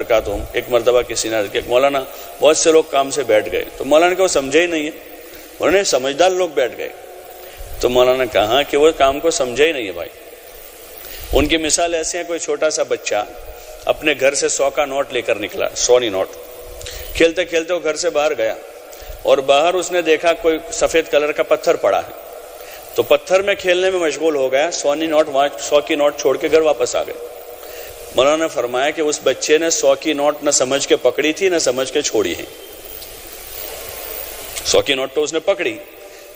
وبرکاتہ ایک مرتبہ کسی نے کہ مولانا بہت سے لوگ کام سے بیٹھ گئے، تو مولانا کہ وہ سمجھے ہی نہیں ہے، انہوں نے سمجھدار لوگ بیٹھ گئے، تو مولانا نے کہا کہ وہ کام کو سمجھے ہی نہیں ہے بھائی۔ ان کی مثال ایسے ہیں، کوئی چھوٹا سا بچہ اپنے گھر سے 100 کا نوٹ لے کر نکلا، 100 نوٹ، کھیلتے کھیلتے وہ گھر سے باہر گیا اور باہر اس نے دیکھا کوئی سفید کلر کا پتھر پڑا ہے، تو پتھر میں کھیلنے میں مشغول ہو گیا، 100 کی نوٹ چھوڑ کے گھر واپس آ گئے۔ مولانا نے فرمایا کہ اس بچے نے 100 کی نوٹ نہ سمجھ کے پکڑی تھی نہ سمجھ کے چھوڑی ہے۔ 100 کی نوٹ تو اس نے پکڑی،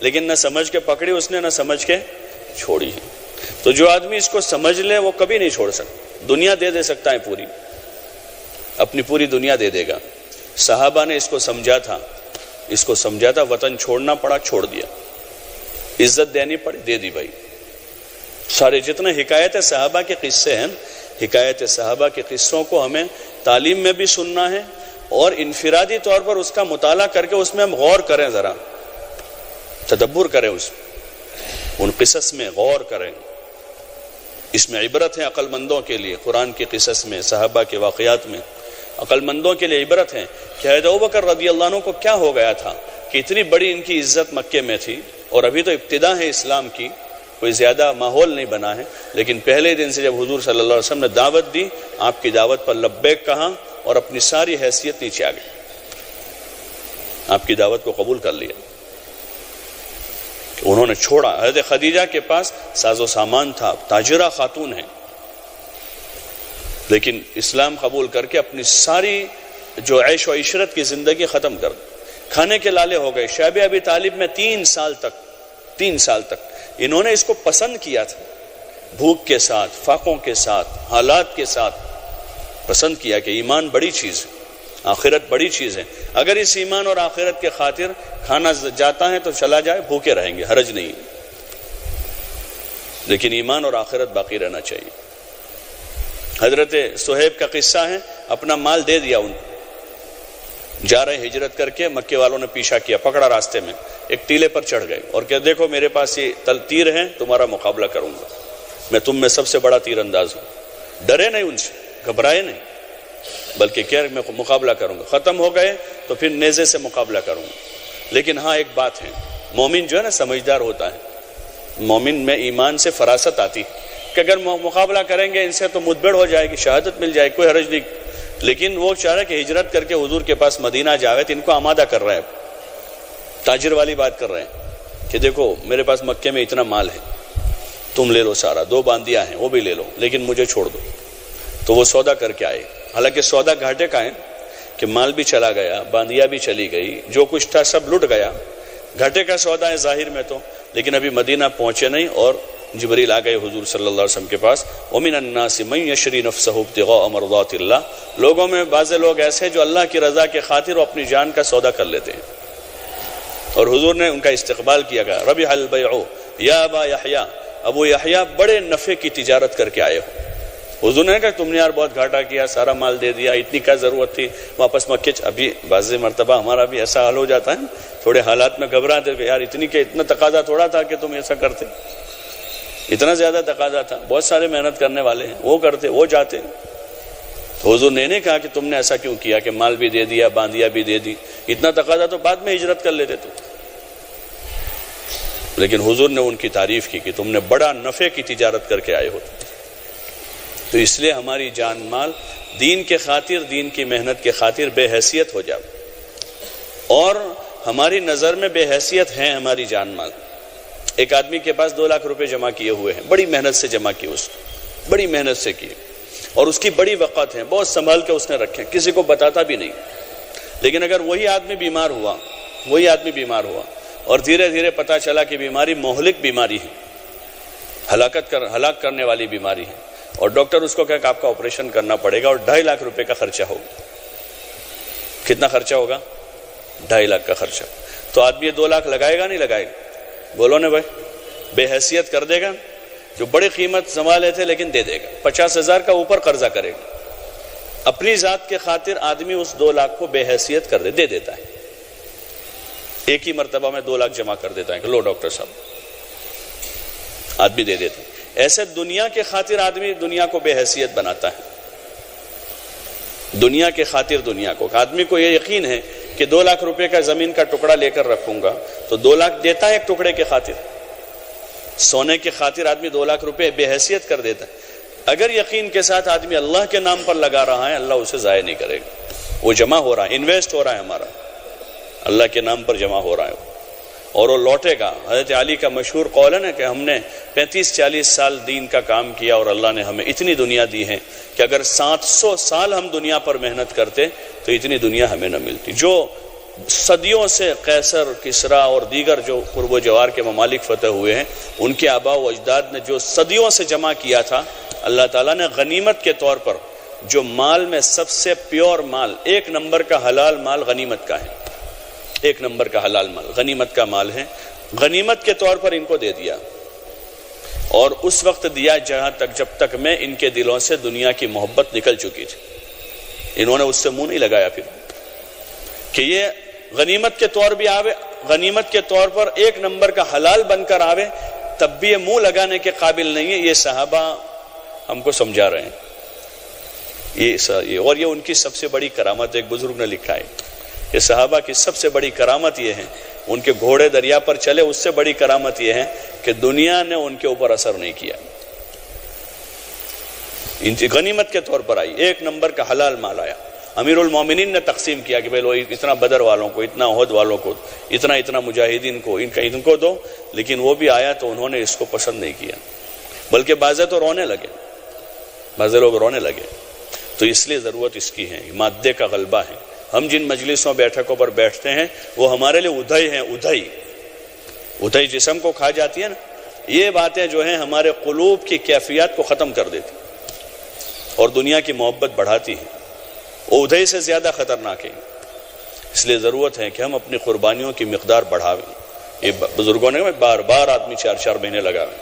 لیکن نہ سمجھ کے پکڑی اس نے، نہ سمجھ کے چھوڑی ہے۔ تو جو آدمی اس کو سمجھ لے وہ کبھی نہیں چھوڑ سکتا، دنیا دے سکتا ہے، پوری اپنی پوری دنیا دے دے گا۔ صحابہ نے اس کو سمجھا تھا، وطن چھوڑنا پڑا، چھوڑ دیا، عزت دینی پڑی، دے دی بھائی۔ سارے جتنے حکایت صحابہ کے قصے ہیں، حکایت صحابہ کے قصوں کو ہمیں تعلیم میں بھی سننا ہے، اور انفرادی طور پر اس کا مطالعہ کر کے اس میں ہم غور کریں، ذرا تدبر کریں، ان قصص میں غور کریں۔ اس میں عبرت ہے عقل مندوں کے لیے، قرآن کی قصص میں، صحابہ کے واقعات میں عقل مندوں کے لیے عبرت ہے کہ حضرت ابوبکر رضی اللہ عنہ کو کیا ہو گیا تھا کہ اتنی بڑی ان کی عزت مکے میں تھی، اور ابھی تو ابتدا ہے اسلام کی، کوئی زیادہ ماحول نہیں بنا ہے، لیکن پہلے دن سے جب حضور صلی اللہ علیہ وسلم نے دعوت دی، آپ کی دعوت پر لبیک کہا اور اپنی ساری حیثیت نیچے آ گئی، آپ کی دعوت کو قبول کر لیا، انہوں نے چھوڑا۔ حضرت خدیجہ کے پاس ساز و سامان تھا، تاجرہ خاتون ہیں، لیکن اسلام قبول کر کے اپنی ساری جو عیش و عشرت کی زندگی ختم کر دی، کھانے کے لالے ہو گئے۔ شیب ابی طالب میں 3 سال تک انہوں نے اس کو پسند کیا تھا، بھوک کے ساتھ، فاقوں کے ساتھ، حالات کے ساتھ پسند کیا کہ ایمان بڑی چیز ہے، آخرت بڑی چیز ہے، اگر اس ایمان اور آخرت کے خاطر کھانا جاتا ہے تو چلا جائے، بھوکے رہیں گے، حرج نہیں، لیکن ایمان اور آخرت باقی رہنا چاہیے۔ حضرت صہیب کا قصہ ہے، اپنا مال دے دیا ان کو، جا رہے ہجرت کر کے، مکے والوں نے پیچھا کیا، پکڑا راستے میں، ایک ٹیلے پر چڑھ گئے اور کہ دیکھو میرے پاس یہ تیر ہے، تمہارا مقابلہ کروں گا، میں تم میں سب سے بڑا تیر انداز ہوں۔ ڈرے نہیں ان سے، گھبرائے نہیں، بلکہ کیا میں مقابلہ کروں گا، ختم ہو گئے تو پھر نیزے سے مقابلہ کروں گا۔ لیکن ہاں ایک بات ہے، مومن جو ہے نا سمجھدار ہوتا ہے، مومن میں ایمان سے فراست آتی کہ اگر مقابلہ کریں گے ان سے تو مدبر ہو جائے گی، شہادت مل جائے، کوئی حرج نہیں، لیکن وہ چاہ رہے کہ ہجرت کر کے حضور کے پاس مدینہ جاوے، تو ان کو آمادہ کر رہے ہیں، تاجر والی بات کر رہے ہیں کہ دیکھو میرے پاس مکے میں اتنا مال ہے، تم لے لو سارا، 2 باندیاں ہیں وہ بھی لے لو، لیکن مجھے چھوڑ دو۔ تو وہ سودا کر کے آئے، حالانکہ سودا گھاٹے کا ہے کہ مال بھی چلا گیا، باندیا بھی چلی گئی، جو کچھ تھا سب لٹ گیا، گھاٹے کا سودا ہے ظاہر میں تو، لیکن ابھی مدینہ پہنچے نہیں، اور جبریل آ گئے حضور صلی اللہ علیہ وسلم کے پاس۔ وَمِنَ النَّاسِ مَن يَشْرِي نَفْسَهُ ابْتِغَاءَ مَرْضَاتِ اللَّهِ، لوگوں میں بعض لوگ ایسے جو اللہ کی رضا کے خاطر وہ اپنی جان کا سودا کر لیتے ہیں، اور حضور نے ان کا استقبال کیا گیا۔ ربح البیع یا ابا یحییٰ، ابو یحییٰ بڑے نفع کی تجارت کر کے آئے ہو۔ حضور نے کہا تم نے یار بہت گھاٹا کیا، سارا مال دے دیا، اتنی کیا ضرورت تھی واپس مکے۔ ابھی بعض مرتبہ ہمارا بھی ایسا حال ہو جاتا ہے، تھوڑے حالات میں گھبراتے کہ یار اتنا تقاضا تھوڑا تھا کہ تم ایسا کرتے، اتنا زیادہ تقاضا تھا، بہت سارے محنت کرنے والے ہیں، وہ کرتے، وہ جاتے۔ تو حضور نے نہیں کہا کہ تم نے ایسا کیوں کیا کہ مال بھی دے دیا، باندیا بھی دے دی، اتنا تقاضا تو بعد میں ہجرت کر لیتے تو۔ لیکن حضور نے ان کی تعریف کی کہ تم نے بڑا نفع کی تجارت کر کے آئے ہو۔ تو اس لیے ہماری جان مال دین کے خاطر، دین کی محنت کے خاطر بے حیثیت ہو جائے، اور ہماری نظر میں بے حیثیت ہے ہماری جان مال۔ ایک آدمی کے پاس 2 لاکھ روپے جمع کیے ہوئے ہیں، بڑی محنت سے جمع کیے، اس بڑی محنت سے کیے، اور اس کی بڑی وقت ہے، بہت سنبھال کے اس نے رکھے، کسی کو بتاتا بھی نہیں۔ لیکن اگر وہی آدمی بیمار ہوا اور دھیرے دھیرے پتہ چلا کہ بیماری مہلک بیماری ہے، ہلاک کرنے والی بیماری ہے، اور ڈاکٹر اس کو کہا کہ آپ کا آپریشن کرنا پڑے گا اور 2.5 لاکھ روپے کا خرچہ ہوگا۔ کتنا خرچہ ہوگا؟ 2.5 لاکھ کا خرچہ۔ تو آدمی 2 لاکھ لگائے گا نہیں لگائے گا؟ بولو نا بھائی، بے حیثیت کر دے گا، جو بڑی قیمت سنبھالے تھے لیکن دے دے گا، 50,000 کا اوپر قرضہ کرے گا، اپنی ذات کے خاطر آدمی اس 2 لاکھ کو بے حیثیت کر دے دیتا ہے، ایک ہی مرتبہ میں 2 لاکھ جمع کر دیتا ہے کہ لو ڈاکٹر صاحب، آدمی دے دیتا ہے۔ ایسے دنیا کے خاطر آدمی دنیا کو بے حیثیت بناتا ہے، دنیا کے خاطر دنیا کو. آدمی کو یہ یقین ہے کہ 2 لاکھ روپے کا زمین کا ٹکڑا لے کر رکھوں گا تو 2 لاکھ دیتا ہے ایک ٹکڑے کے خاطر. سونے کے خاطر آدمی 2 لاکھ روپے بے حیثیت کر دیتا ہے. اگر یقین کے ساتھ آدمی اللہ کے نام پر لگا رہا ہے, اللہ اسے ضائع نہیں کرے گا. وہ جمع ہو رہا ہے, انویسٹ ہو رہا ہے ہمارا, اللہ کے نام پر جمع ہو رہا ہے اور وہ لوٹے گا. حضرت علی کا مشہور قول ہے نا کہ ہم نے 35-40 سال دین کا کام کیا اور اللہ نے ہمیں اتنی دنیا دی ہے کہ اگر 700 سال ہم دنیا پر محنت کرتے تو اتنی دنیا ہمیں نہ ملتی. جو صدیوں سے قیصر, کسرا اور دیگر جو قرب و جوار کے ممالک فتح ہوئے ہیں, ان کے آباء و اجداد نے جو صدیوں سے جمع کیا تھا, اللہ تعالیٰ نے غنیمت کے طور پر جو مال میں سب سے پیور مال, 1 نمبر کا حلال مال غنیمت کا ہے, 1 نمبر کا حلال مال غنیمت کا مال ہے, غنیمت کے طور پر ان کو دے دیا. اور اس وقت دیا جب تک میں ان کے دلوں سے دنیا کی محبت نکل چکی تھی. انہوں نے اس سے منہ نہیں لگایا پھر کہ یہ غنیمت کے طور بھی آوے, غنیمت کے طور پر 1 نمبر کا حلال بن کر آوے, تب بھی یہ منہ لگانے کے قابل نہیں ہے. یہ صحابہ ہم کو سمجھا رہے ہیں اور یہ ان کی سب سے بڑی کرامت. ایک بزرگ نے لکھا ہے کہ صحابہ کی سب سے بڑی کرامت یہ ہے, ان کے گھوڑے دریا پر چلے, اس سے بڑی کرامت یہ ہے کہ دنیا نے ان کے اوپر اثر نہیں کیا. ان کی غنیمت کے طور پر آئی, 1 نمبر کا حلال مال آیا. امیر المومنین نے تقسیم کیا کہ بھائی اتنا بدر والوں کو, اتنا احد والوں کو, اتنا مجاہدین کو, ان کو دو. لیکن وہ بھی آیا تو انہوں نے اس کو پسند نہیں کیا, بلکہ بعضے تو رونے لگے, بعضے لوگ رونے لگے. تو اس لیے ضرورت اس کی ہے, مادے کا غلبہ ہے. ہم جن مجلسوں بیٹھکوں پر بیٹھتے ہیں وہ ہمارے لیے ادھئی ہیں. ادھئی جسم کو کھا جاتی ہے نا, یہ باتیں جو ہیں ہمارے قلوب کی کیفیات کو ختم کر دیتی اور دنیا کی محبت بڑھاتی ہیں. وہ ادھئی سے زیادہ خطرناک ہے. اس لیے ضرورت ہے کہ ہم اپنی قربانیوں کی مقدار بڑھاویں. یہ بزرگوں نے بار بار آدمی 4-4 مہینے لگاویں.